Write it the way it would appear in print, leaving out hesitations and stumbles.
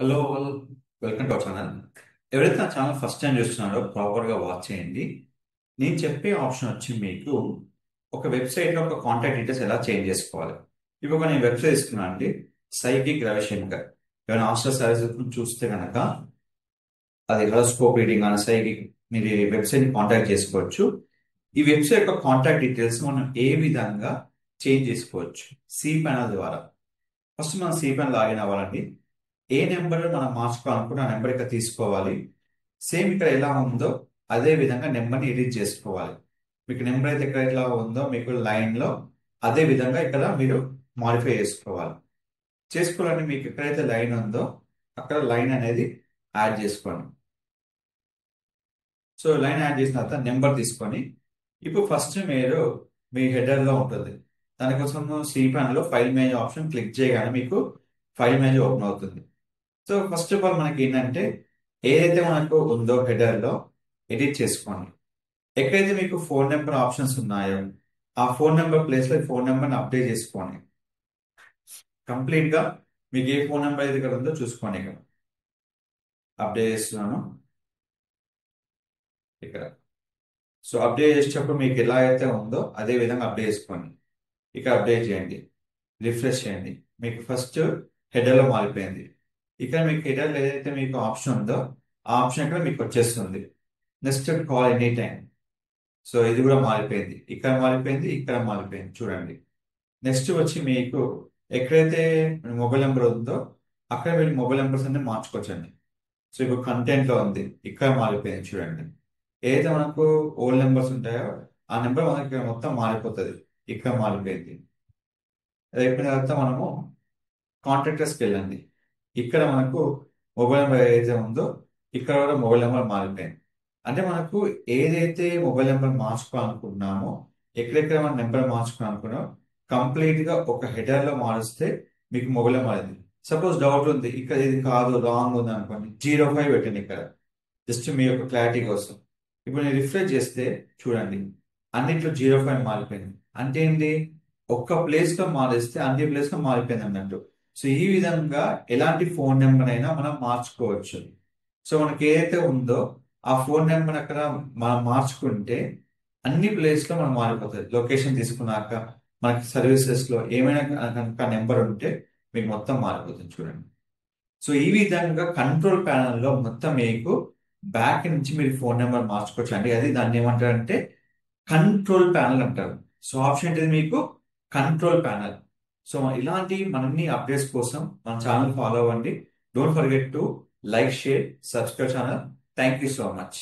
Hello welcome to our channel. ఎవరైతే నా channel first time చూస్తున్నారో ప్రాపర్గా వాచ్ చేయండి. నేను చెప్పే ఆప్షన్ వచ్చి మీకు ఒక వెబ్సైట్లో ఒక కాంటాక్ట్ డీటెయిల్స్ ఎలా చేంజ్ చేసుకోవాలి. ఇప్పుడు ఒక నేను వెబ్సైట్ ఇస్తున్నాను అండి, సైకిక్ రవిశంకర్. ఏమైనా హాస్టల్ సర్వీసెస్ చూస్తే కనుక అది హెరోస్కోప్ రీడింగ్ అని సైకిక్, మీరు ఈ వెబ్సైట్ని కాంటాక్ట్ చేసుకోవచ్చు. ఈ వెబ్సైట్ యొక్క కాంటాక్ట్ డీటెయిల్స్ మనం ఏ విధంగా చేంజ్ చేసుకోవచ్చు సి ప్యానల్ ద్వారా. ఫస్ట్ మనం సి ప్యానల్ లాగిన్ అవ్వాలండి. ఏ నెంబర్ మనం మార్చుకోవాలనుకుంటే ఆ నెంబర్ ఇక్కడ తీసుకోవాలి. సేమ్ ఇక్కడ ఎలా ఉందో అదే విధంగా నెంబర్ని ఎడిట్ చేసుకోవాలి. మీకు నెంబర్ అయితే ఇక్కడ ఎట్లా ఉందో మీకు లైన్లో అదే విధంగా ఇక్కడ మీరు మాడిఫై చేసుకోవాలి. చేసుకోవాలంటే మీకు ఎక్కడైతే లైన్ ఉందో అక్కడ లైన్ అనేది యాడ్ చేసుకోండి. సో లైన్ యాడ్ చేసిన తర్వాత నెంబర్ తీసుకొని ఇప్పుడు ఫస్ట్ మీరు మీ హెడర్లో ఉంటుంది, దానికోసం సి ప్యానల్లో ఫైల్ మేనేజ్ ఆప్షన్ క్లిక్ చేయగానే మీకు ఫైల్ మేనేజ్ ఓపెన్ అవుతుంది. సో ఫస్ట్ ఆఫ్ ఆల్ మనకి ఏంటంటే ఏదైతే మనకు ఉందో హెడర్లో ఎడిట్ చేసుకోండి. ఎక్కడైతే మీకు ఫోన్ నెంబర్ ఆప్షన్స్ ఉన్నాయో ఆ ఫోన్ నెంబర్ ప్లేస్లో ఫోన్ నెంబర్ని అప్డేట్ చేసుకోండి. కంప్లీట్గా మీకు ఏ ఫోన్ నెంబర్ అయితే ఇక్కడ ఉందో చూసుకోండి. ఇక్కడ అప్డేట్ చేస్తున్నాను ఇక్కడ. సో అప్డేట్ చేసేటప్పుడు మీకు ఎలా అయితే ఉందో అదే విధంగా అప్డేట్ చేసుకోండి. ఇక్కడ అప్డేట్ చేయండి, రిఫ్రెష్ చేయండి. మీకు ఫస్ట్ హెడర్లో మారిపోయింది. ఇక్కడ మీకు హెడర్లో ఏదైతే మీకు ఆప్షన్ ఉందో ఆ ఆప్షన్ ఇక్కడ మీకు వచ్చేస్తుంది. Next call any time. So ఇది కూడా మారిపోయింది, ఇక్కడ మారిపోయింది, ఇక్కడ మారిపోయింది చూడండి. నెక్స్ట్ వచ్చి మీకు ఎక్కడైతే మొబైల్ నెంబర్ ఉందో అక్కడ మీరు మొబైల్ నెంబర్స్ అన్ని మార్చుకోవచ్చండి. సో ఇప్పుడు కంటెంట్లో ఉంది, ఇక్కడ మారిపోయింది చూడండి. ఏదైతే మనకు ఓల్డ్ నెంబర్స్ ఉంటాయో ఆ నెంబర్ మనకి ఇక్కడ మొత్తం మారిపోతుంది, ఇక్కడ మారిపోయింది. అది అయిపోయిన తర్వాత మనము కాంటాక్టర్స్కి వెళ్ళండి. ఇక్కడ మనకు మొబైల్ నెంబర్ ఏదైతే ఉందో ఇక్కడ కూడా మొబైల్ నెంబర్ మారిపోయింది. అంటే మనకు ఏదైతే మొబైల్ నెంబర్ మార్చుకోవాలనుకుంటున్నామో ఎక్కడెక్కడ మన నెంబర్ మార్చుకోవాలనుకున్నామో కంప్లీట్ గా ఒక హెడర్ లో మారుస్తే మీకు మొబైల్ నెంబర్ మారింది. సపోజ్ డౌట్ ఉంది ఇక్కడ ఇది కాదు రాంగ్ ఉంది అనుకోండి, 05 పెట్టండి ఇక్కడ, జస్ట్ మీ యొక్క క్లారిటీ కోసం. ఇప్పుడు నేను రిఫ్రెష్ చేస్తే చూడండి అన్నిట్లో 05 మారిపోయింది. అంటే ఏంటి, ఒక్క ప్లేస్ లో మారిస్తే అన్ని ప్లేస్ లో మారిపోయింది అన్నట్టు. సో ఈ విధంగా ఎలాంటి ఫోన్ నెంబర్ అయినా మనం మార్చుకోవచ్చు. సో మనకి ఏదైతే ఉందో ఆ ఫోన్ నెంబర్ అక్కడ మనం మార్చుకుంటే అన్ని ప్లేస్ లో మనం మారిపోతుంది. లొకేషన్ తీసుకున్నాక మనకి సర్వీసెస్ లో ఏమైనా కనుక నెంబర్ ఉంటే మీకు మొత్తం మారిపోతుంది చూడండి. సో ఈ విధంగా కంట్రోల్ ప్యానల్లో మొత్తం మీకు బ్యాక్ నుంచి మీరు ఫోన్ నెంబర్ మార్చుకోవచ్చు అండి. అది దాన్ని ఏమంటారంటే కంట్రోల్ ప్యానల్ అంటారు. సో ఆప్షన్ ఏంటిది మీకు కంట్రోల్ ప్యానల్. సో ఇలాంటి మనన్ని అప్డేట్స్ కోసం మన ఛానల్ ఫాలో అవ్వండి. Don't forget to like, share, subscribe channel. Thank you so much.